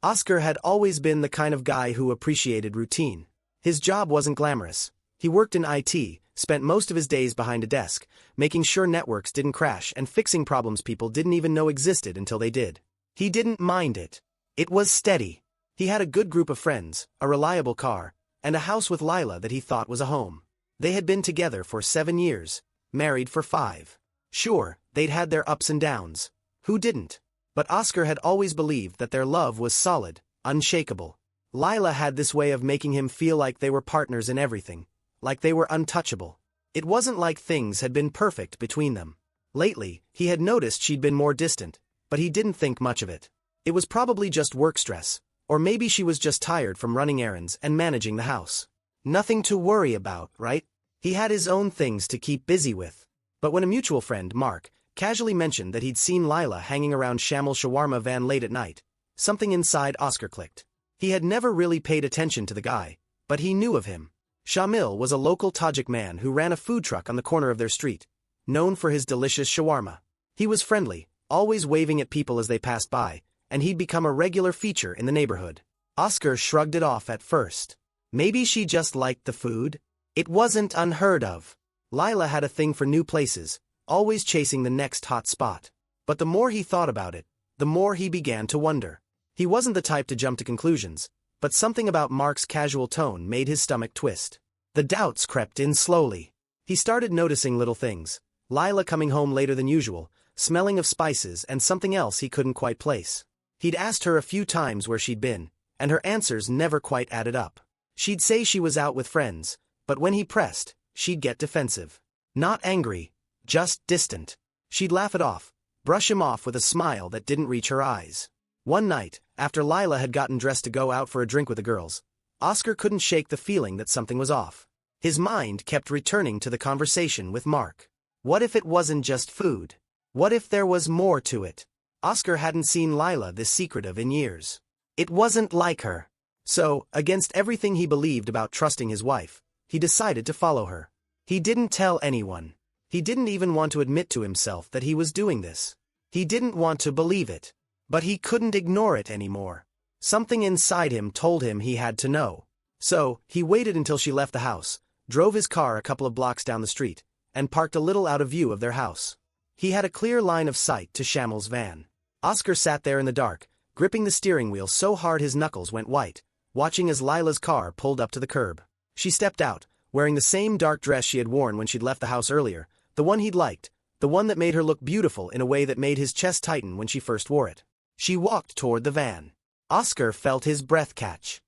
Oscar had always been the kind of guy who appreciated routine. His job wasn't glamorous. He worked in IT, spent most of his days behind a desk, making sure networks didn't crash and fixing problems people didn't even know existed until they did. He didn't mind it. It was steady. He had a good group of friends, a reliable car, and a house with Lila that he thought was a home. They had been together for 7 years, married for 5. Sure, they'd had their ups and downs. Who didn't? But Oscar had always believed that their love was solid, unshakable. Lila had this way of making him feel like they were partners in everything, like they were untouchable. It wasn't like things had been perfect between them. Lately, he had noticed she'd been more distant, but he didn't think much of it. It was probably just work stress, or maybe she was just tired from running errands and managing the house. Nothing to worry about, right? He had his own things to keep busy with. But when a mutual friend, Mark, casually mentioned that he'd seen Lila hanging around Shamil's shawarma van late at night, something inside Oscar clicked. He had never really paid attention to the guy, but he knew of him. Shamil was a local Tajik man who ran a food truck on the corner of their street, known for his delicious shawarma. He was friendly, always waving at people as they passed by, and he'd become a regular feature in the neighborhood. Oscar shrugged it off at first. Maybe she just liked the food? It wasn't unheard of. Lila had a thing for new places, always chasing the next hot spot. But the more he thought about it, the more he began to wonder. He wasn't the type to jump to conclusions, but something about Mark's casual tone made his stomach twist. The doubts crept in slowly. He started noticing little things. Lila coming home later than usual, smelling of spices and something else he couldn't quite place. He'd asked her a few times where she'd been, and her answers never quite added up. She'd say she was out with friends, but when he pressed, she'd get defensive. Not angry, just distant. She'd laugh it off, brush him off with a smile that didn't reach her eyes. One night, after Lila had gotten dressed to go out for a drink with the girls, Oscar couldn't shake the feeling that something was off. His mind kept returning to the conversation with Mark. What if it wasn't just food? What if there was more to it? Oscar hadn't seen Lila this secretive in years. It wasn't like her. So, against everything he believed about trusting his wife, he decided to follow her. He didn't tell anyone. He didn't even want to admit to himself that he was doing this. He didn't want to believe it. But he couldn't ignore it anymore. Something inside him told him he had to know. So, he waited until she left the house, drove his car a couple of blocks down the street, and parked a little out of view of their house. He had a clear line of sight to Shamil's van. Oscar sat there in the dark, gripping the steering wheel so hard his knuckles went white, watching as Lila's car pulled up to the curb. She stepped out, wearing the same dark dress she had worn when she'd left the house earlier, the one he'd liked, the one that made her look beautiful in a way that made his chest tighten when she first wore it. She walked toward the van. Oscar felt his breath catch.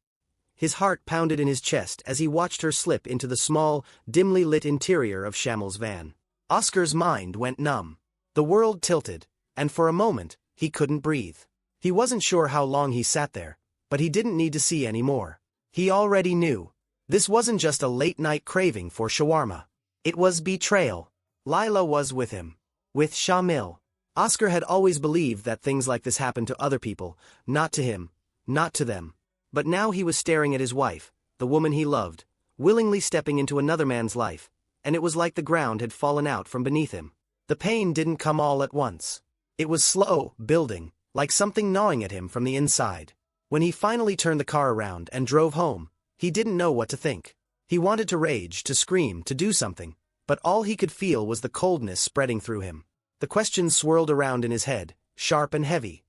His heart pounded in his chest as he watched her slip into the small, dimly lit interior of Shamil's van. Oscar's mind went numb. The world tilted, and for a moment, he couldn't breathe. He wasn't sure how long he sat there, but he didn't need to see any more. He already knew. This wasn't just a late-night craving for shawarma. It was betrayal. Lila was with him. With Shamil. Oscar had always believed that things like this happened to other people, not to him, not to them. But now he was staring at his wife, the woman he loved, willingly stepping into another man's life, and it was like the ground had fallen out from beneath him. The pain didn't come all at once. It was slow, building, like something gnawing at him from the inside. When he finally turned the car around and drove home, he didn't know what to think. He wanted to rage, to scream, to do something, but all he could feel was the coldness spreading through him. The questions swirled around in his head, sharp and heavy.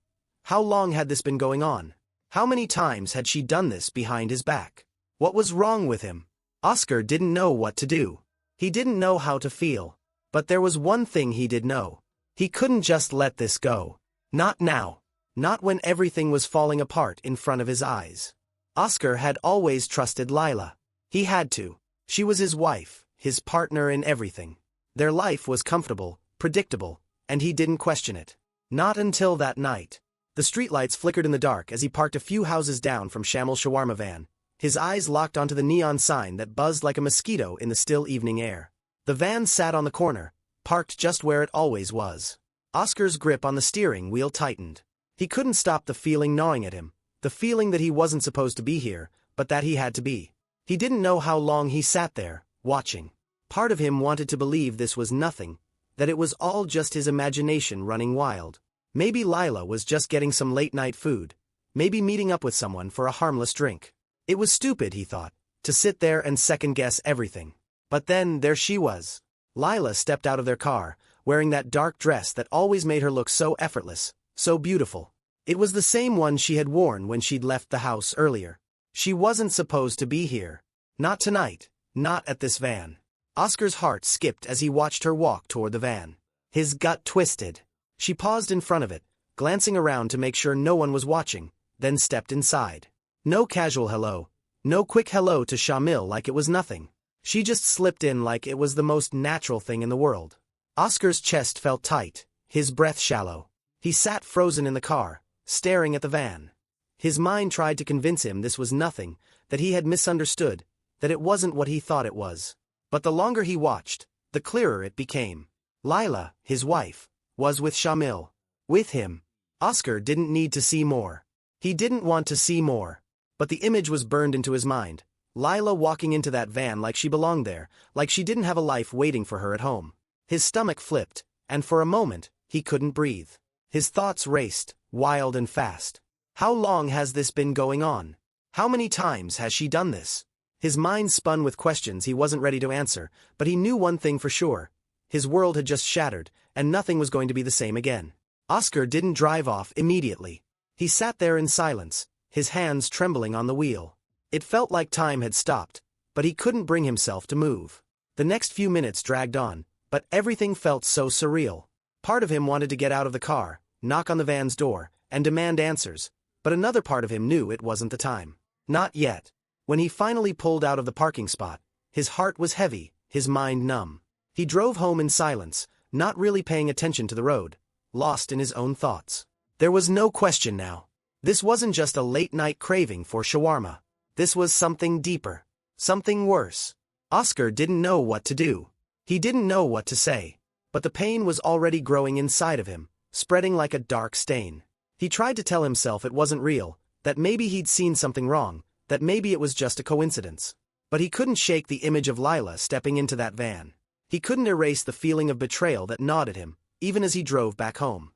How long had this been going on? How many times had she done this behind his back? What was wrong with him? Oscar didn't know what to do. He didn't know how to feel. But there was one thing he did know. He couldn't just let this go. Not now. Not when everything was falling apart in front of his eyes. Oscar had always trusted Lila. He had to. She was his wife, his partner in everything. Their life was comfortable, predictable, and he didn't question it. Not until that night. The streetlights flickered in the dark as he parked a few houses down from Shamil's shawarma van. His eyes locked onto the neon sign that buzzed like a mosquito in the still evening air. The van sat on the corner, parked just where it always was. Oscar's grip on the steering wheel tightened. He couldn't stop the feeling gnawing at him, the feeling that he wasn't supposed to be here, but that he had to be. He didn't know how long he sat there, watching. Part of him wanted to believe this was nothing, that it was all just his imagination running wild. Maybe Lila was just getting some late-night food. Maybe meeting up with someone for a harmless drink. It was stupid, he thought, to sit there and second-guess everything. But then, there she was. Lila stepped out of their car, wearing that dark dress that always made her look so effortless, so beautiful. It was the same one she had worn when she'd left the house earlier. She wasn't supposed to be here. Not tonight, not at this van. Oscar's heart skipped as he watched her walk toward the van. His gut twisted. She paused in front of it, glancing around to make sure no one was watching, then stepped inside. No casual hello. No quick hello to Shamil like it was nothing. She just slipped in like it was the most natural thing in the world. Oscar's chest felt tight, his breath shallow. He sat frozen in the car, staring at the van. His mind tried to convince him this was nothing, that he had misunderstood, that it wasn't what he thought it was. But the longer he watched, the clearer it became. Lila, his wife, was with Shamil. With him. Oscar didn't need to see more. He didn't want to see more. But the image was burned into his mind. Lila walking into that van like she belonged there, like she didn't have a life waiting for her at home. His stomach flipped, and for a moment, he couldn't breathe. His thoughts raced, wild and fast. How long has this been going on? How many times has she done this? His mind spun with questions he wasn't ready to answer, but he knew one thing for sure. His world had just shattered, and nothing was going to be the same again. Oscar didn't drive off immediately. He sat there in silence, his hands trembling on the wheel. It felt like time had stopped, but he couldn't bring himself to move. The next few minutes dragged on, but everything felt so surreal. Part of him wanted to get out of the car, knock on the van's door, and demand answers, but another part of him knew it wasn't the time. Not yet. When he finally pulled out of the parking spot, his heart was heavy, his mind numb. He drove home in silence, not really paying attention to the road, lost in his own thoughts. There was no question now. This wasn't just a late-night craving for shawarma. This was something deeper, something worse. Oscar didn't know what to do. He didn't know what to say. But the pain was already growing inside of him, spreading like a dark stain. He tried to tell himself it wasn't real, that maybe he'd seen something wrong, that maybe it was just a coincidence. But he couldn't shake the image of Lila stepping into that van. He couldn't erase the feeling of betrayal that gnawed at him, even as he drove back home.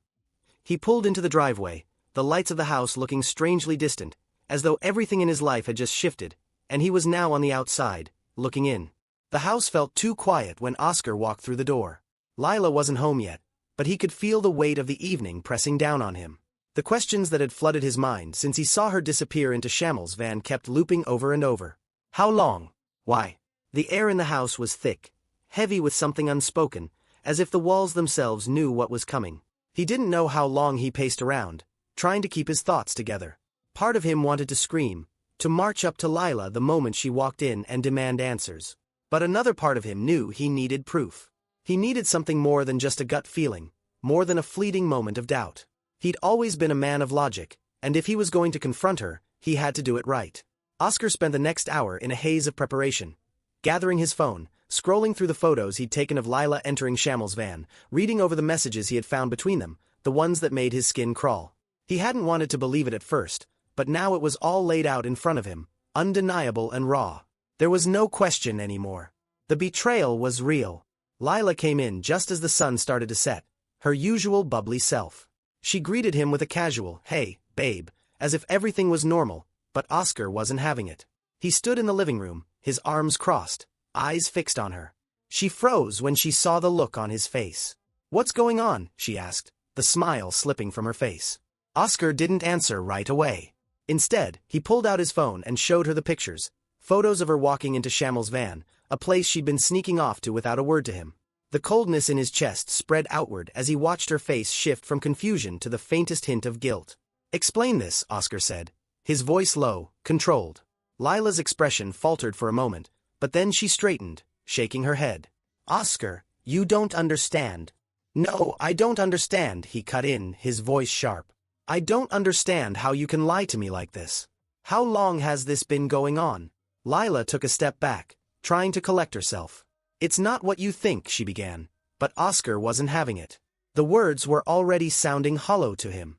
He pulled into the driveway, the lights of the house looking strangely distant, as though everything in his life had just shifted, and he was now on the outside, looking in. The house felt too quiet when Oscar walked through the door. Lila wasn't home yet, but he could feel the weight of the evening pressing down on him. The questions that had flooded his mind since he saw her disappear into Shamil's van kept looping over and over. How long? Why? The air in the house was thick, heavy with something unspoken, as if the walls themselves knew what was coming. He didn't know how long he paced around, trying to keep his thoughts together. Part of him wanted to scream, to march up to Lila the moment she walked in and demand answers. But another part of him knew he needed proof. He needed something more than just a gut feeling, more than a fleeting moment of doubt. He'd always been a man of logic, and if he was going to confront her, he had to do it right. Oscar spent the next hour in a haze of preparation, gathering his phone, scrolling through the photos he'd taken of Lila entering Shamil's van, reading over the messages he had found between them, the ones that made his skin crawl. He hadn't wanted to believe it at first, but now it was all laid out in front of him, undeniable and raw. There was no question anymore. The betrayal was real. Lila came in just as the sun started to set, her usual bubbly self. She greeted him with a casual, "Hey, babe," as if everything was normal, but Oscar wasn't having it. He stood in the living room, his arms crossed, eyes fixed on her. She froze when she saw the look on his face. "What's going on?" she asked, the smile slipping from her face. Oscar didn't answer right away. Instead, he pulled out his phone and showed her the pictures, photos of her walking into Shamil's van, a place she'd been sneaking off to without a word to him. The coldness in his chest spread outward as he watched her face shift from confusion to the faintest hint of guilt. "Explain this," Oscar said, his voice low, controlled. Lila's expression faltered for a moment, but then she straightened, shaking her head. "Oscar, you don't understand." "No, I don't understand," he cut in, his voice sharp. "I don't understand how you can lie to me like this. How long has this been going on?" Lila took a step back, trying to collect herself. "It's not what you think," she began, but Oscar wasn't having it. The words were already sounding hollow to him.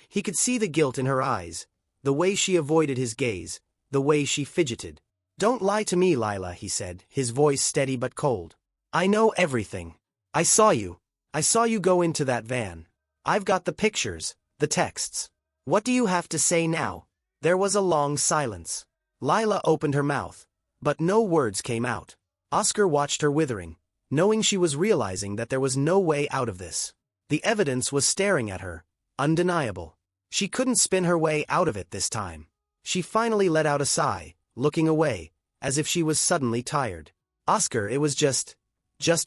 He could see the guilt in her eyes, the way she avoided his gaze, the way she fidgeted. "Don't lie to me, Lila," he said, his voice steady but cold. "I know everything. I saw you. I saw you go into that van. I've got the pictures, the texts. What do you have to say now? There was a long silence. Lila opened her mouth, but no words came out. Oscar watched her withering, knowing she was realizing that there was no way out of this. The evidence was staring at her, undeniable. She couldn't spin her way out of it this time. She finally let out a sigh, looking away, as if she was suddenly tired. Oscar, it was just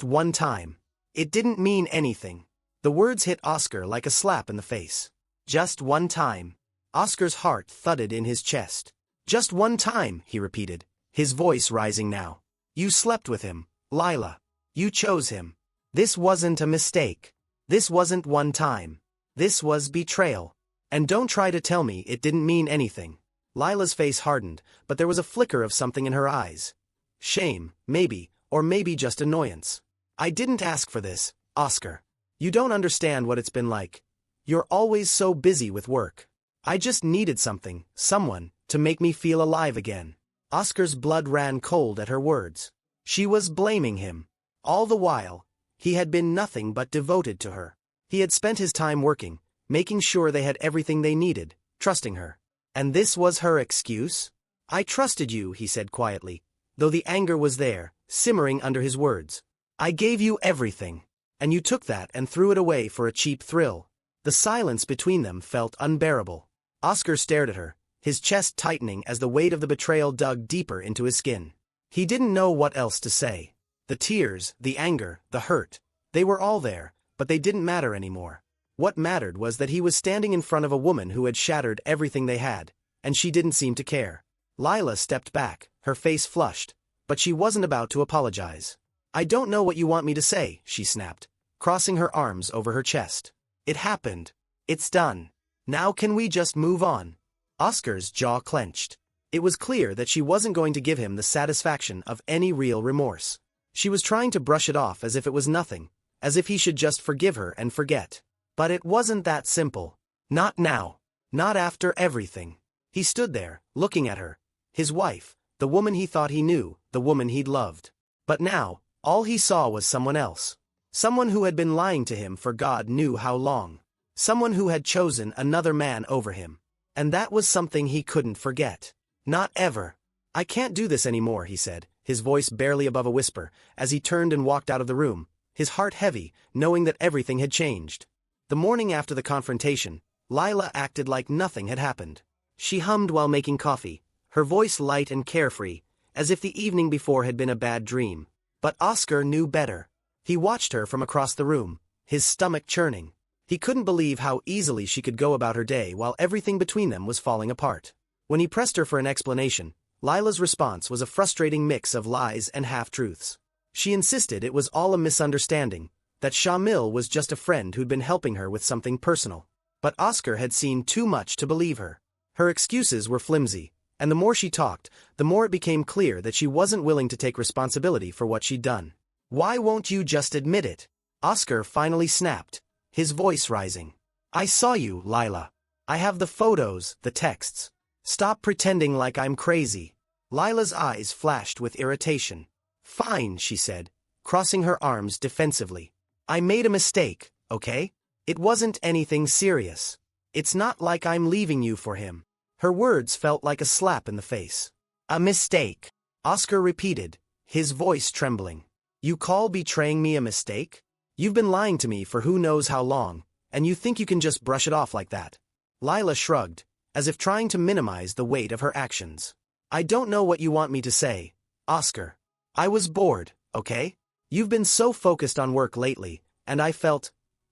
one time. It didn't mean anything. The words hit Oscar like a slap in the face. Just one time. Oscar's heart thudded in his chest. Just one time, he repeated, his voice rising now. You slept with him, Lila. You chose him. This wasn't a mistake. This wasn't one time. This was betrayal. And don't try to tell me it didn't mean anything. Lila's face hardened, but there was a flicker of something in her eyes. Shame, maybe, or maybe just annoyance. I didn't ask for this, Oscar. You don't understand what it's been like. You're always so busy with work. I just needed someone, to make me feel alive again. Oscar's blood ran cold at her words. She was blaming him. All the while, he had been nothing but devoted to her. He had spent his time working, making sure they had everything they needed, trusting her. And this was her excuse? I trusted you, he said quietly, though the anger was there, simmering under his words. I gave you everything, and you took that and threw it away for a cheap thrill. The silence between them felt unbearable. Oscar stared at her, his chest tightening as the weight of the betrayal dug deeper into his skin. He didn't know what else to say. The tears, the anger, the hurt, they were all there, but they didn't matter anymore. What mattered was that he was standing in front of a woman who had shattered everything they had, and she didn't seem to care. Lila stepped back, her face flushed, but she wasn't about to apologize. I don't know what you want me to say, she snapped, crossing her arms over her chest. It happened. It's done. Now can we just move on? Oscar's jaw clenched. It was clear that she wasn't going to give him the satisfaction of any real remorse. She was trying to brush it off as if it was nothing, as if he should just forgive her and forget. But it wasn't that simple. Not now. Not after everything. He stood there, looking at her. His wife, the woman he thought he knew, the woman he'd loved. But now, all he saw was someone else. Someone who had been lying to him for God knew how long. Someone who had chosen another man over him. And that was something he couldn't forget. Not ever. I can't do this anymore, he said, his voice barely above a whisper, as he turned and walked out of the room, his heart heavy, knowing that everything had changed. The morning after the confrontation, Lila acted like nothing had happened. She hummed while making coffee, her voice light and carefree, as if the evening before had been a bad dream. But Oscar knew better. He watched her from across the room, his stomach churning. He couldn't believe how easily she could go about her day while everything between them was falling apart. When he pressed her for an explanation, Lila's response was a frustrating mix of lies and half-truths. She insisted it was all a misunderstanding, that Shamil was just a friend who'd been helping her with something personal. But Oscar had seen too much to believe her. Her excuses were flimsy, and the more she talked, the more it became clear that she wasn't willing to take responsibility for what she'd done. Why won't you just admit it? Oscar finally snapped, his voice rising. I saw you, Lila. I have the photos, the texts. Stop pretending like I'm crazy. Lila's eyes flashed with irritation. Fine, she said, crossing her arms defensively. I made a mistake, okay? It wasn't anything serious. It's not like I'm leaving you for him. Her words felt like a slap in the face. A mistake, Oscar repeated, his voice trembling. You call betraying me a mistake? You've been lying to me for who knows how long, and you think you can just brush it off like that. Lila shrugged, as if trying to minimize the weight of her actions. I don't know what you want me to say, Oscar. I was bored, okay? You've been so focused on work lately, and I felt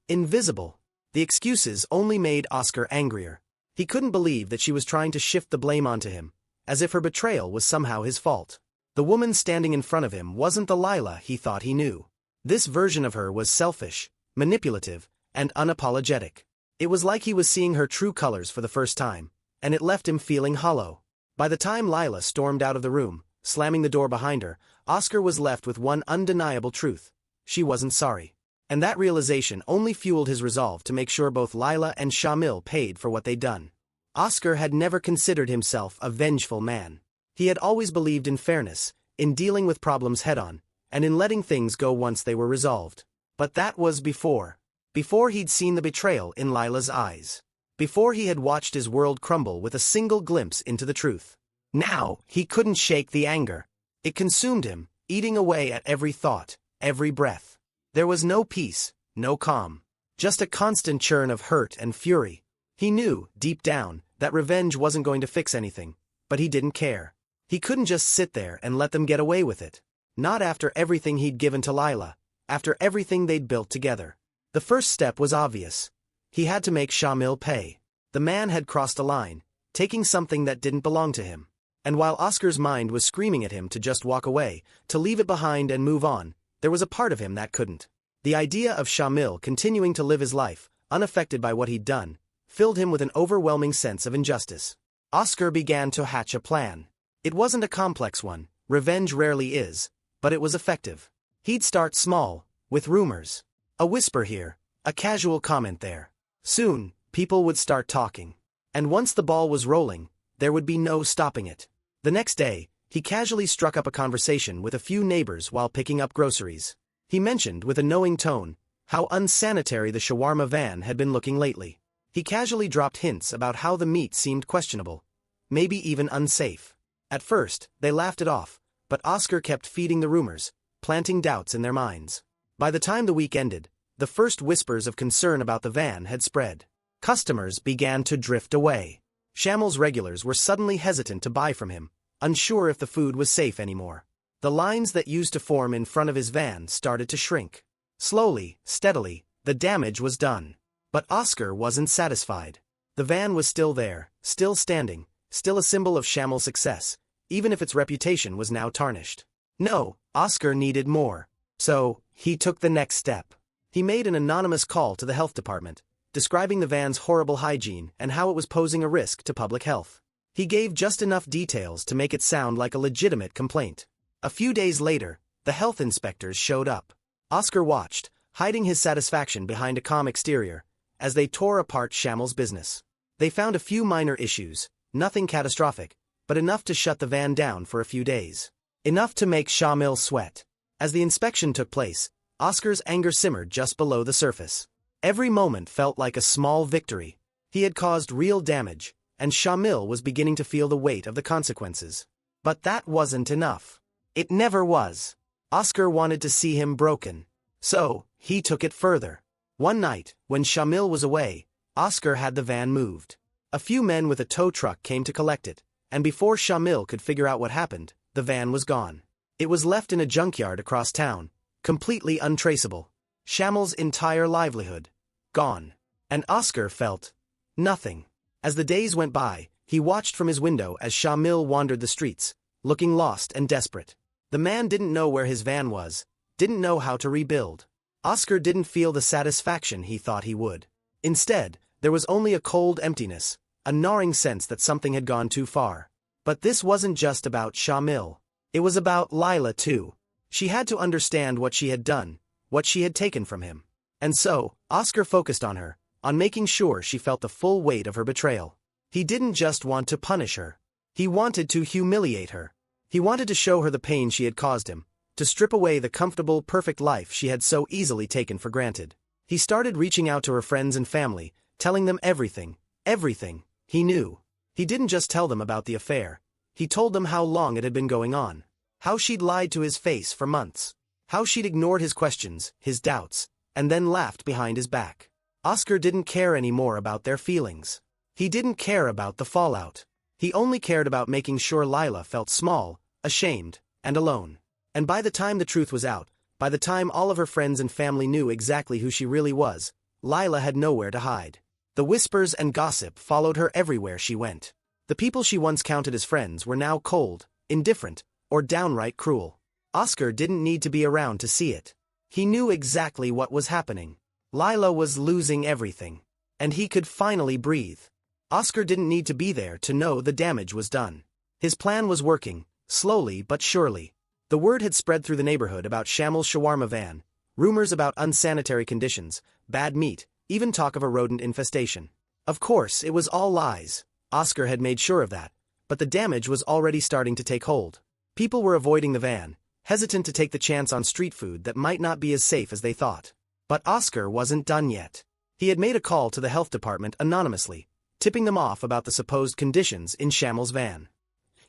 invisible. The excuses only made Oscar angrier. He couldn't believe that she was trying to shift the blame onto him, as if her betrayal was somehow his fault. The woman standing in front of him wasn't the Lila he thought he knew. This version of her was selfish, manipulative, and unapologetic. It was like he was seeing her true colors for the first time, and it left him feeling hollow. By the time Lila stormed out of the room, slamming the door behind her, Oscar was left with one undeniable truth. She wasn't sorry. And that realization only fueled his resolve to make sure both Lila and Shamil paid for what they'd done. Oscar had never considered himself a vengeful man. He had always believed in fairness, in dealing with problems head-on, and in letting things go once they were resolved. But that was before. Before he'd seen the betrayal in Lila's eyes. before he had watched his world crumble with a single glimpse into the truth. Now, he couldn't shake the anger. It consumed him, eating away at every thought, every breath. There was no peace, no calm. Just a constant churn of hurt and fury. He knew, deep down, that revenge wasn't going to fix anything, but he didn't care. He couldn't just sit there and let them get away with it. Not after everything he'd given to Lila, after everything they'd built together. The first step was obvious. He had to make Shamil pay. The man had crossed a line, taking something that didn't belong to him. And while Oscar's mind was screaming at him to just walk away, to leave it behind and move on, there was a part of him that couldn't. The idea of Shamil continuing to live his life, unaffected by what he'd done, filled him with an overwhelming sense of injustice. Oscar began to hatch a plan. It wasn't a complex one, revenge rarely is, but it was effective. He'd start small, with rumors. A whisper here, a casual comment there. Soon, people would start talking. And once the ball was rolling, there would be no stopping it. The next day, he casually struck up a conversation with a few neighbors while picking up groceries. He mentioned, with a knowing tone, how unsanitary the shawarma van had been looking lately. He casually dropped hints about how the meat seemed questionable, maybe even unsafe. At first, they laughed it off, but Oscar kept feeding the rumors, planting doubts in their minds. By the time the week ended, the first whispers of concern about the van had spread. Customers began to drift away. Shamil's regulars were suddenly hesitant to buy from him, unsure if the food was safe anymore. The lines that used to form in front of his van started to shrink. Slowly, steadily, the damage was done. But Oscar wasn't satisfied. The van was still there, still standing, still a symbol of Shamil's success, even if its reputation was now tarnished. No, Oscar needed more. So, he took the next step. He made an anonymous call to the health department, describing the van's horrible hygiene and how it was posing a risk to public health. He gave just enough details to make it sound like a legitimate complaint. A few days later, the health inspectors showed up. Oscar watched, hiding his satisfaction behind a calm exterior, as they tore apart Shamil's business. They found a few minor issues, nothing catastrophic, but enough to shut the van down for a few days. Enough to make Shamil sweat. As the inspection took place, Oscar's anger simmered just below the surface. Every moment felt like a small victory. He had caused real damage, and Shamil was beginning to feel the weight of the consequences. But that wasn't enough. It never was. Oscar wanted to see him broken. So, he took it further. One night, when Shamil was away, Oscar had the van moved. A few men with a tow truck came to collect it, and before Shamil could figure out what happened, the van was gone. It was left in a junkyard across town, completely untraceable. Shamil's entire livelihood, gone. And Oscar felt nothing. As the days went by, he watched from his window as Shamil wandered the streets, looking lost and desperate. The man didn't know where his van was, didn't know how to rebuild. Oscar didn't feel the satisfaction he thought he would. Instead, there was only a cold emptiness, a gnawing sense that something had gone too far. But this wasn't just about Shamil. It was about Lila too. She had to understand what she had done, what she had taken from him. And so, Oscar focused on her, on making sure she felt the full weight of her betrayal. He didn't just want to punish her. He wanted to humiliate her. He wanted to show her the pain she had caused him, to strip away the comfortable, perfect life she had so easily taken for granted. He started reaching out to her friends and family, telling them everything he knew. He didn't just tell them about the affair. He told them how long it had been going on. How she'd lied to his face for months. How she'd ignored his questions, his doubts, and then laughed behind his back. Oscar didn't care anymore about their feelings. He didn't care about the fallout. He only cared about making sure Lila felt small, ashamed, and alone. And by the time the truth was out, by the time all of her friends and family knew exactly who she really was, Lila had nowhere to hide. The whispers and gossip followed her everywhere she went. The people she once counted as friends were now cold, indifferent, or downright cruel. Oscar didn't need to be around to see it. He knew exactly what was happening. Lila was losing everything. And he could finally breathe. Oscar didn't need to be there to know the damage was done. His plan was working, slowly but surely. The word had spread through the neighborhood about Shamil's shawarma van, rumors about unsanitary conditions, bad meat, even talk of a rodent infestation. Of course, it was all lies. Oscar had made sure of that. But the damage was already starting to take hold. People were avoiding the van, hesitant to take the chance on street food that might not be as safe as they thought. But Oscar wasn't done yet. He had made a call to the health department anonymously, tipping them off about the supposed conditions in Shamil's van.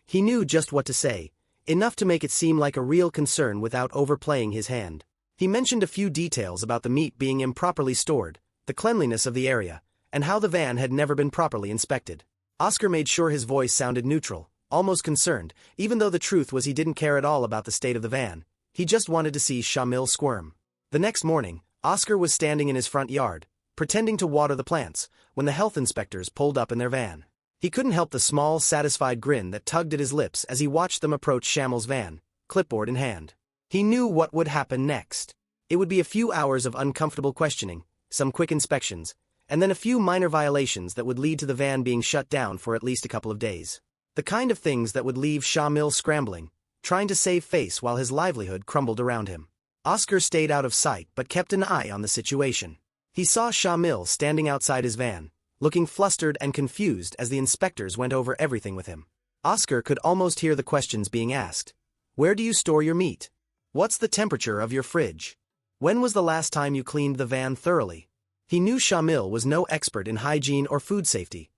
He knew just what to say, enough to make it seem like a real concern without overplaying his hand. He mentioned a few details about the meat being improperly stored, the cleanliness of the area, and how the van had never been properly inspected. Oscar made sure his voice sounded neutral, almost concerned, even though the truth was he didn't care at all about the state of the van. He just wanted to see Shamil squirm. The next morning, Oscar was standing in his front yard, pretending to water the plants, when the health inspectors pulled up in their van. He couldn't help the small, satisfied grin that tugged at his lips as he watched them approach Shamil's van, clipboard in hand. He knew what would happen next. It would be a few hours of uncomfortable questioning, some quick inspections, and then a few minor violations that would lead to the van being shut down for at least a couple of days. The kind of things that would leave Shamil scrambling, trying to save face while his livelihood crumbled around him. Oscar stayed out of sight but kept an eye on the situation. He saw Shamil standing outside his van, looking flustered and confused as the inspectors went over everything with him. Oscar could almost hear the questions being asked. Where do you store your meat? What's the temperature of your fridge? When was the last time you cleaned the van thoroughly? He knew Shamil was no expert in hygiene or food safety.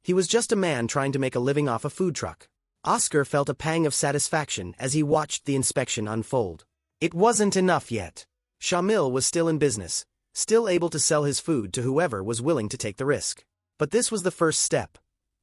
He was just a man trying to make a living off a food truck. Oscar felt a pang of satisfaction as he watched the inspection unfold. It wasn't enough yet. Shamil was still in business, still able to sell his food to whoever was willing to take the risk. But this was the first step.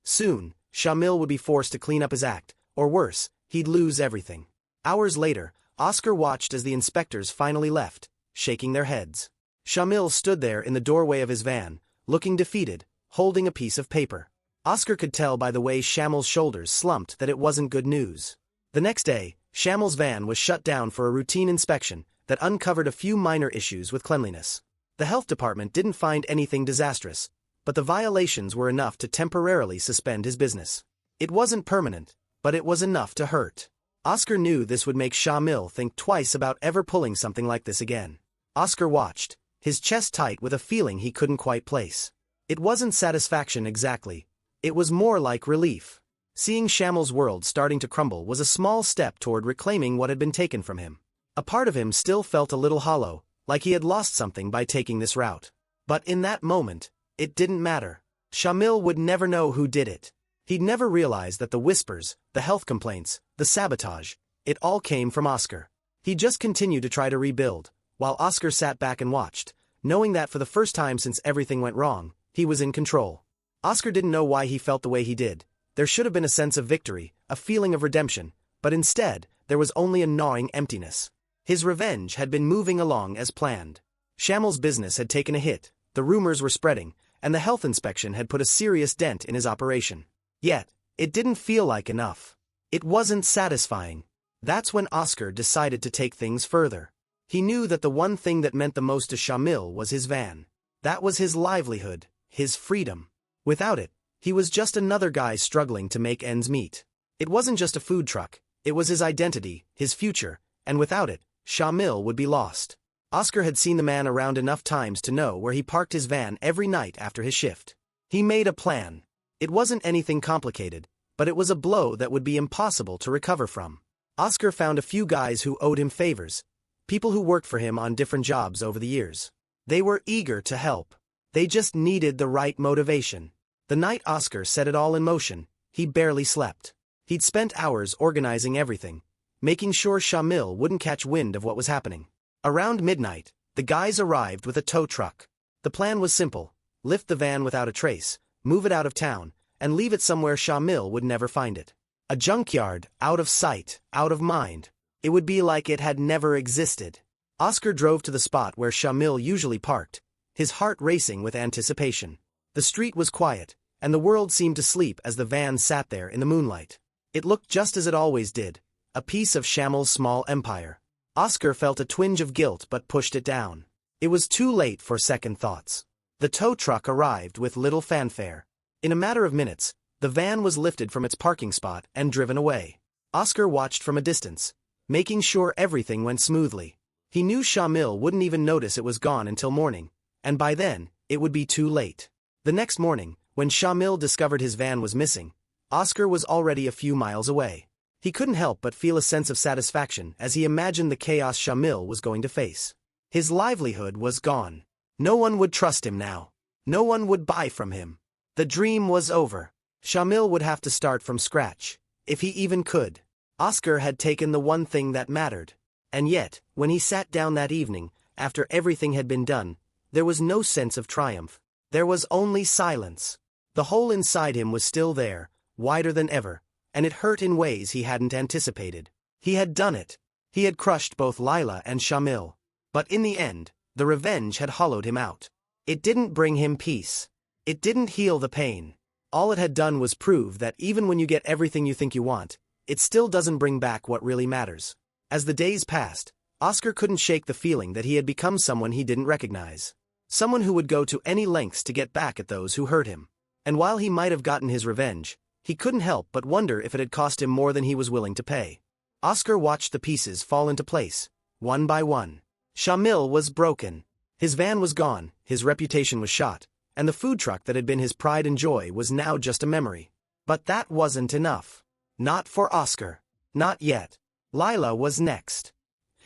Soon, Shamil would be forced to clean up his act, or worse, he'd lose everything. Hours later, Oscar watched as the inspectors finally left, shaking their heads. Shamil stood there in the doorway of his van, looking defeated, holding a piece of paper. Oscar could tell by the way Shamil's shoulders slumped that it wasn't good news. The next day, Shamil's van was shut down for a routine inspection that uncovered a few minor issues with cleanliness. The health department didn't find anything disastrous, but the violations were enough to temporarily suspend his business. It wasn't permanent, but it was enough to hurt. Oscar knew this would make Shamil think twice about ever pulling something like this again. Oscar watched, his chest tight with a feeling he couldn't quite place. It wasn't satisfaction exactly. It was more like relief. Seeing Shamil's world starting to crumble was a small step toward reclaiming what had been taken from him. A part of him still felt a little hollow, like he had lost something by taking this route. But in that moment, it didn't matter. Shamil would never know who did it. He'd never realize that the whispers, the health complaints, the sabotage, it all came from Oscar. He just continued to try to rebuild, while Oscar sat back and watched, knowing that for the first time since everything went wrong, he was in control. Oscar didn't know why he felt the way he did. There should have been a sense of victory, a feeling of redemption, but instead, there was only a gnawing emptiness. His revenge had been moving along as planned. Shamil's business had taken a hit, the rumors were spreading, and the health inspection had put a serious dent in his operation. Yet, it didn't feel like enough. It wasn't satisfying. That's when Oscar decided to take things further. He knew that the one thing that meant the most to Shamil was his van. That was his livelihood, his freedom. Without it, he was just another guy struggling to make ends meet. It wasn't just a food truck, it was his identity, his future, and without it, Shamil would be lost. Oscar had seen the man around enough times to know where he parked his van every night after his shift. He made a plan. It wasn't anything complicated, but it was a blow that would be impossible to recover from. Oscar found a few guys who owed him favors, people who worked for him on different jobs over the years. They were eager to help. They just needed the right motivation. The night Oscar set it all in motion, he barely slept. He'd spent hours organizing everything, making sure Shamil wouldn't catch wind of what was happening. Around midnight, the guys arrived with a tow truck. The plan was simple: lift the van without a trace, move it out of town, and leave it somewhere Shamil would never find it. A junkyard, out of sight, out of mind. It would be like it had never existed. Oscar drove to the spot where Shamil usually parked, his heart racing with anticipation. The street was quiet, and the world seemed to sleep as the van sat there in the moonlight. It looked just as it always did, a piece of Shamil's small empire. Oscar felt a twinge of guilt but pushed it down. It was too late for second thoughts. The tow truck arrived with little fanfare. In a matter of minutes, the van was lifted from its parking spot and driven away. Oscar watched from a distance, making sure everything went smoothly. He knew Shamil wouldn't even notice it was gone until morning, and by then, it would be too late. The next morning, when Shamil discovered his van was missing, Oscar was already a few miles away. He couldn't help but feel a sense of satisfaction as he imagined the chaos Shamil was going to face. His livelihood was gone. No one would trust him now. No one would buy from him. The dream was over. Shamil would have to start from scratch, if he even could. Oscar had taken the one thing that mattered. And yet, when he sat down that evening, after everything had been done, there was no sense of triumph. There was only silence. The hole inside him was still there, wider than ever, and it hurt in ways he hadn't anticipated. He had done it. He had crushed both Lila and Shamil. But in the end, the revenge had hollowed him out. It didn't bring him peace. It didn't heal the pain. All it had done was prove that even when you get everything you think you want, it still doesn't bring back what really matters. As the days passed, Oscar couldn't shake the feeling that he had become someone he didn't recognize. Someone who would go to any lengths to get back at those who hurt him. And while he might have gotten his revenge, he couldn't help but wonder if it had cost him more than he was willing to pay. Oscar watched the pieces fall into place, one by one. Shamil was broken. His van was gone, his reputation was shot, and the food truck that had been his pride and joy was now just a memory. But that wasn't enough. Not for Oscar. Not yet. Lila was next.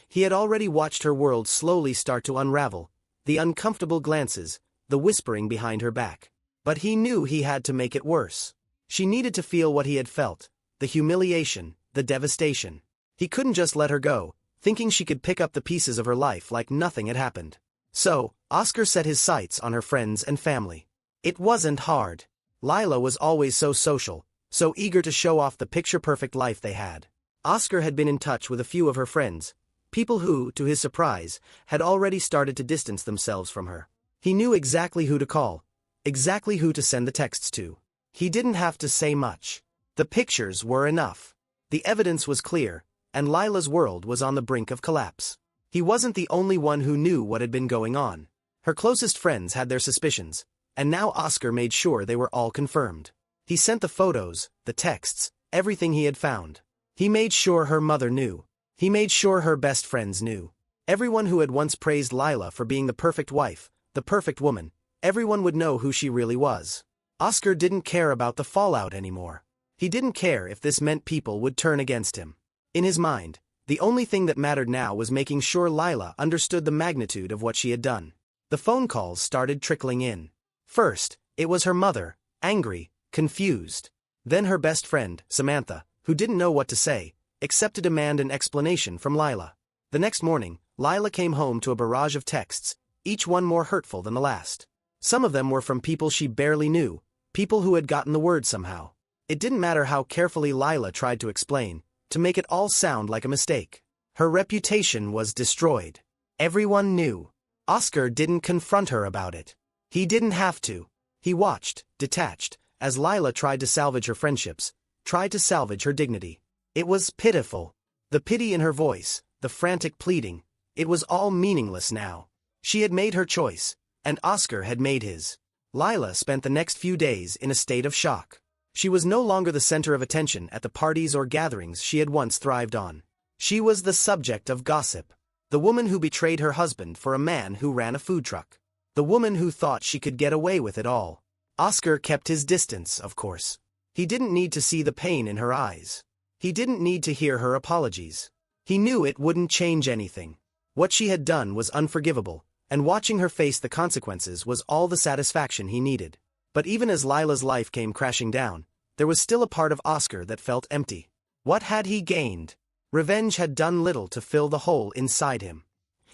He had already watched her world slowly start to unravel, the uncomfortable glances, the whispering behind her back. But he knew he had to make it worse. She needed to feel what he had felt, the humiliation, the devastation. He couldn't just let her go, thinking she could pick up the pieces of her life like nothing had happened. So, Oscar set his sights on her friends and family. It wasn't hard. Lila was always so social, so eager to show off the picture-perfect life they had. Oscar had been in touch with a few of her friends, people who, to his surprise, had already started to distance themselves from her. He knew exactly who to call, exactly who to send the texts to. He didn't have to say much. The pictures were enough. The evidence was clear, and Lila's world was on the brink of collapse. He wasn't the only one who knew what had been going on. Her closest friends had their suspicions, and now Oscar made sure they were all confirmed. He sent the photos, the texts, everything he had found. He made sure her mother knew. He made sure her best friends knew. Everyone who had once praised Lila for being the perfect wife, the perfect woman, everyone would know who she really was. Oscar didn't care about the fallout anymore. He didn't care if this meant people would turn against him. In his mind, the only thing that mattered now was making sure Lila understood the magnitude of what she had done. The phone calls started trickling in. First, it was her mother, angry, confused. Then her best friend, Samantha, who didn't know what to say, except to demand an explanation from Lila. The next morning, Lila came home to a barrage of texts, each one more hurtful than the last. Some of them were from people she barely knew, people who had gotten the word somehow. It didn't matter how carefully Lila tried to explain, to make it all sound like a mistake. Her reputation was destroyed. Everyone knew. Oscar didn't confront her about it. He didn't have to. He watched, detached, as Lila tried to salvage her friendships, tried to salvage her dignity. It was pitiful. The pity in her voice, the frantic pleading, it was all meaningless now. She had made her choice, and Oscar had made his. Lila spent the next few days in a state of shock. She was no longer the center of attention at the parties or gatherings she had once thrived on. She was the subject of gossip. The woman who betrayed her husband for a man who ran a food truck. The woman who thought she could get away with it all. Oscar kept his distance, of course. He didn't need to see the pain in her eyes. He didn't need to hear her apologies. He knew it wouldn't change anything. What she had done was unforgivable, and watching her face the consequences was all the satisfaction he needed. But even as Lila's life came crashing down, there was still a part of Oscar that felt empty. What had he gained? Revenge had done little to fill the hole inside him.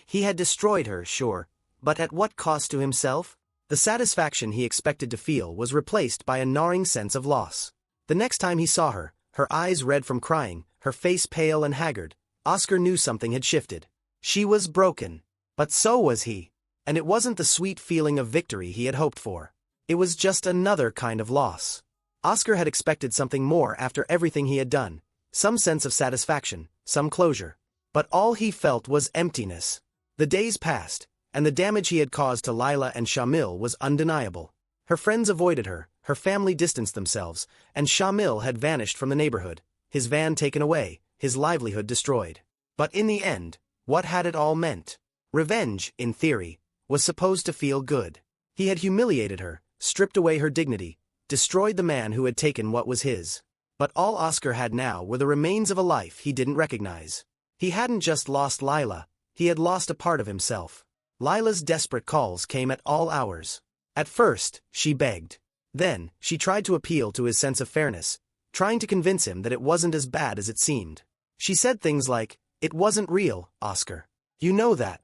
He had destroyed her, sure, but at what cost to himself? The satisfaction he expected to feel was replaced by a gnawing sense of loss. The next time he saw her, her eyes red from crying, her face pale and haggard, Oscar knew something had shifted. She was broken. But so was he. And it wasn't the sweet feeling of victory he had hoped for. It was just another kind of loss. Oscar had expected something more after everything he had done, some sense of satisfaction, some closure. But all he felt was emptiness. The days passed, and the damage he had caused to Lila and Shamil was undeniable. Her friends avoided her, her family distanced themselves, and Shamil had vanished from the neighborhood, his van taken away, his livelihood destroyed. But in the end, what had it all meant? Revenge, in theory, was supposed to feel good. He had humiliated her, stripped away her dignity, destroyed the man who had taken what was his. But all Oscar had now were the remains of a life he didn't recognize. He hadn't just lost Lila, he had lost a part of himself. Lila's desperate calls came at all hours. At first, she begged. Then, she tried to appeal to his sense of fairness, trying to convince him that it wasn't as bad as it seemed. She said things like, "It wasn't real, Oscar. You know that.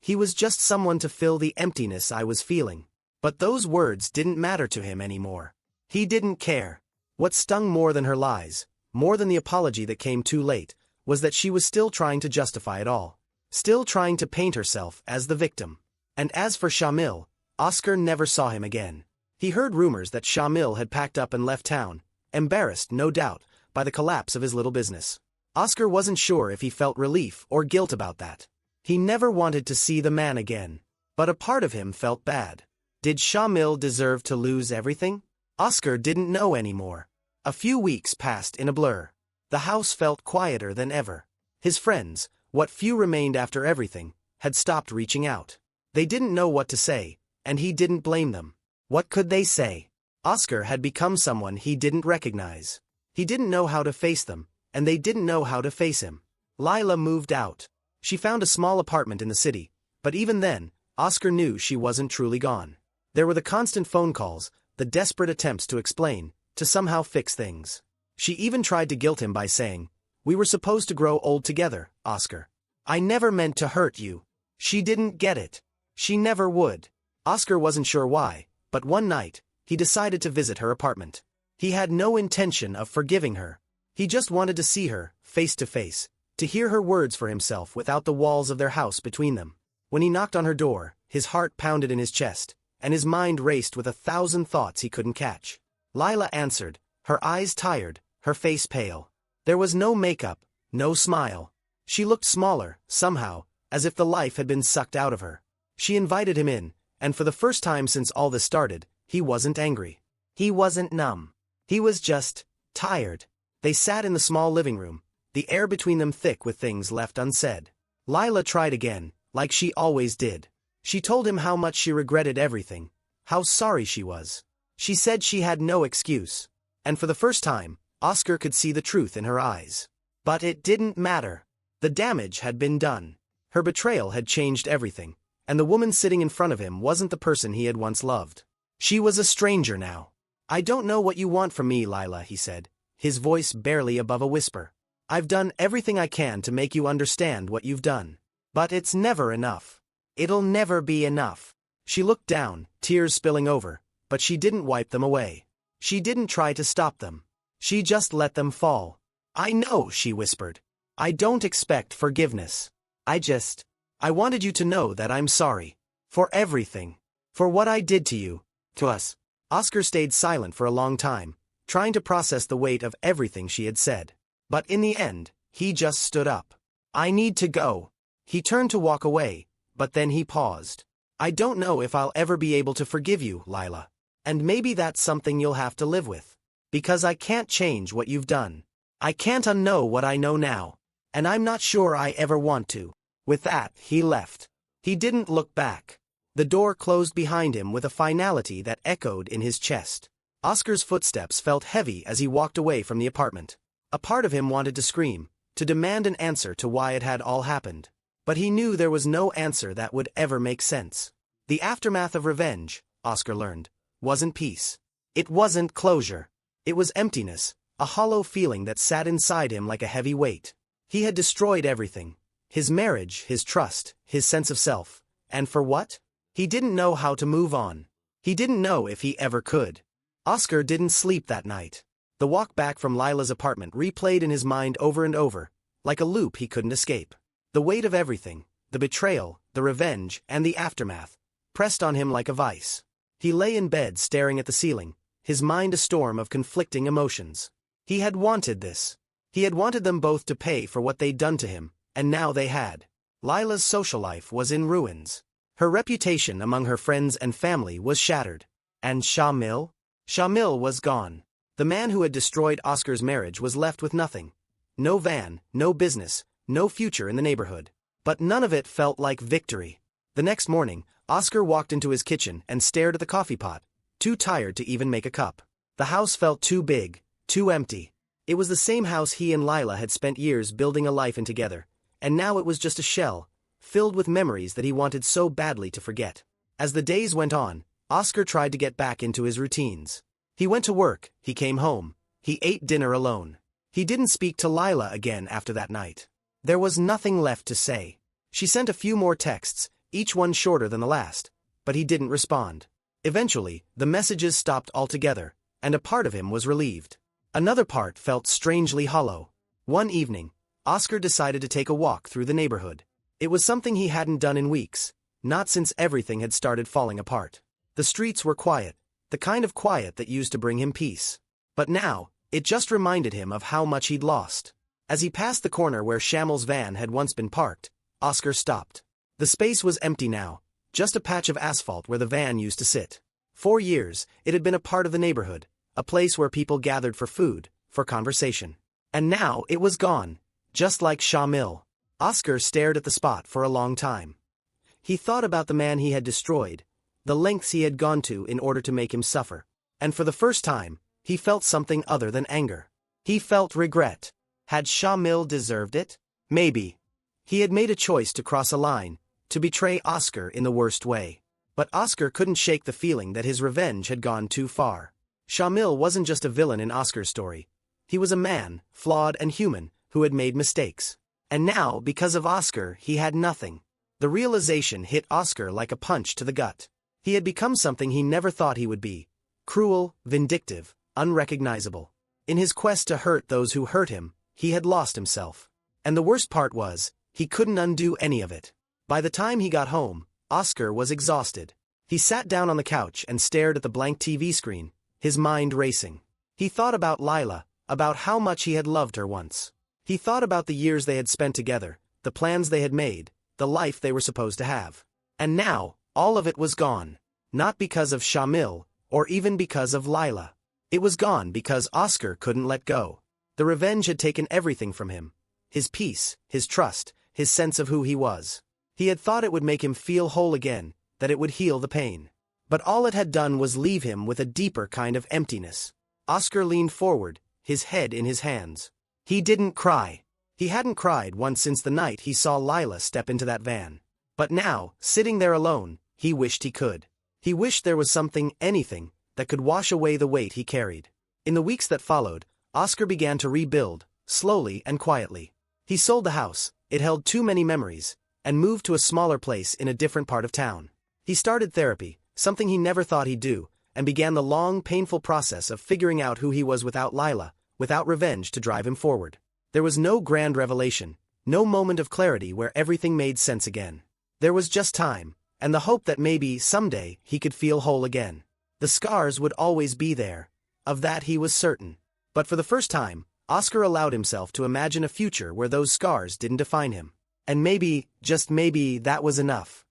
He was just someone to fill the emptiness I was feeling." But those words didn't matter to him anymore. He didn't care. What stung more than her lies, more than the apology that came too late, was that she was still trying to justify it all. Still trying to paint herself as the victim. And as for Shamil, Oscar never saw him again. He heard rumors that Shamil had packed up and left town, embarrassed, no doubt, by the collapse of his little business. Oscar wasn't sure if he felt relief or guilt about that. He never wanted to see the man again. But a part of him felt bad. Did Shamil deserve to lose everything? Oscar didn't know anymore. A few weeks passed in a blur. The house felt quieter than ever. His friends, what few remained after everything, had stopped reaching out. They didn't know what to say, and he didn't blame them. What could they say? Oscar had become someone he didn't recognize. He didn't know how to face them, and they didn't know how to face him. Lila moved out. She found a small apartment in the city, but even then, Oscar knew she wasn't truly gone. There were the constant phone calls, the desperate attempts to explain, to somehow fix things. She even tried to guilt him by saying, "We were supposed to grow old together, Oscar. I never meant to hurt you." She didn't get it. She never would. Oscar wasn't sure why, but one night, he decided to visit her apartment. He had no intention of forgiving her. He just wanted to see her, face to face, to hear her words for himself without the walls of their house between them. When he knocked on her door, his heart pounded in his chest, and his mind raced with 1,000 thoughts he couldn't catch. Lila answered, her eyes tired, her face pale. There was no makeup, no smile. She looked smaller, somehow, as if the life had been sucked out of her. She invited him in, and for the first time since all this started, he wasn't angry. He wasn't numb. He was just tired. They sat in the small living room, the air between them thick with things left unsaid. Lila tried again, like she always did. She told him how much she regretted everything, how sorry she was. She said she had no excuse. And for the first time, Oscar could see the truth in her eyes. But it didn't matter. The damage had been done. Her betrayal had changed everything, and the woman sitting in front of him wasn't the person he had once loved. She was a stranger now. "I don't know what you want from me, Lila," he said, his voice barely above a whisper. "I've done everything I can to make you understand what you've done. But it's never enough. It'll never be enough." She looked down, tears spilling over, but she didn't wipe them away. She didn't try to stop them. She just let them fall. "I know," she whispered. "I don't expect forgiveness. I wanted you to know that I'm sorry. For everything. For what I did to you. To us." Oscar stayed silent for a long time, trying to process the weight of everything she had said. But in the end, he just stood up. "I need to go." He turned to walk away, but then he paused. "I don't know if I'll ever be able to forgive you, Lila. And maybe that's something you'll have to live with. Because I can't change what you've done. I can't unknow what I know now. And I'm not sure I ever want to." With that, he left. He didn't look back. The door closed behind him with a finality that echoed in his chest. Oscar's footsteps felt heavy as he walked away from the apartment. A part of him wanted to scream, to demand an answer to why it had all happened. But he knew there was no answer that would ever make sense. The aftermath of revenge, Oscar learned, wasn't peace. It wasn't closure. It was emptiness, a hollow feeling that sat inside him like a heavy weight. He had destroyed everything. His marriage, his trust, his sense of self. And for what? He didn't know how to move on. He didn't know if he ever could. Oscar didn't sleep that night. The walk back from Lila's apartment replayed in his mind over and over, like a loop he couldn't escape. The weight of everything, the betrayal, the revenge, and the aftermath, pressed on him like a vice. He lay in bed staring at the ceiling, his mind a storm of conflicting emotions. He had wanted this. He had wanted them both to pay for what they'd done to him, and now they had. Lila's social life was in ruins. Her reputation among her friends and family was shattered. And Shamil? Shamil was gone. The man who had destroyed Oscar's marriage was left with nothing. No van, no business, no future in the neighborhood. But none of it felt like victory. The next morning, Oscar walked into his kitchen and stared at the coffee pot, too tired to even make a cup. The house felt too big, too empty. It was the same house he and Lila had spent years building a life in together, and now it was just a shell, filled with memories that he wanted so badly to forget. As the days went on, Oscar tried to get back into his routines. He went to work, he came home, he ate dinner alone. He didn't speak to Lila again after that night. There was nothing left to say. She sent a few more texts, each one shorter than the last, but he didn't respond. Eventually, the messages stopped altogether, and a part of him was relieved. Another part felt strangely hollow. One evening, Oscar decided to take a walk through the neighborhood. It was something he hadn't done in weeks, not since everything had started falling apart. The streets were quiet, the kind of quiet that used to bring him peace. But now, it just reminded him of how much he'd lost. As he passed the corner where Shamil's van had once been parked, Oscar stopped. The space was empty now, just a patch of asphalt where the van used to sit. For years, it had been a part of the neighborhood, a place where people gathered for food, for conversation. And now it was gone, just like Shamil. Oscar stared at the spot for a long time. He thought about the man he had destroyed, the lengths he had gone to in order to make him suffer. And for the first time, he felt something other than anger. He felt regret. Had Shamil deserved it? Maybe. He had made a choice to cross a line, to betray Oscar in the worst way. But Oscar couldn't shake the feeling that his revenge had gone too far. Shamil wasn't just a villain in Oscar's story. He was a man, flawed and human, who had made mistakes. And now, because of Oscar, he had nothing. The realization hit Oscar like a punch to the gut. He had become something he never thought he would be. Cruel, vindictive, unrecognizable. In his quest to hurt those who hurt him, he had lost himself. And the worst part was, he couldn't undo any of it. By the time he got home, Oscar was exhausted. He sat down on the couch and stared at the blank TV screen, his mind racing. He thought about Lila, about how much he had loved her once. He thought about the years they had spent together, the plans they had made, the life they were supposed to have. And now, all of it was gone. Not because of Shamil, or even because of Lila. It was gone because Oscar couldn't let go. The revenge had taken everything from him. His peace, his trust, his sense of who he was. He had thought it would make him feel whole again, that it would heal the pain. But all it had done was leave him with a deeper kind of emptiness. Oscar leaned forward, his head in his hands. He didn't cry. He hadn't cried once since the night he saw Lila step into that van. But now, sitting there alone, he wished he could. He wished there was something, anything, that could wash away the weight he carried. In the weeks that followed, Oscar began to rebuild, slowly and quietly. He sold the house, it held too many memories, and moved to a smaller place in a different part of town. He started therapy, something he never thought he'd do, and began the long, painful process of figuring out who he was without Lila, without revenge to drive him forward. There was no grand revelation, no moment of clarity where everything made sense again. There was just time, and the hope that maybe, someday, he could feel whole again. The scars would always be there. Of that he was certain. But for the first time, Oscar allowed himself to imagine a future where those scars didn't define him. And maybe, just maybe, that was enough.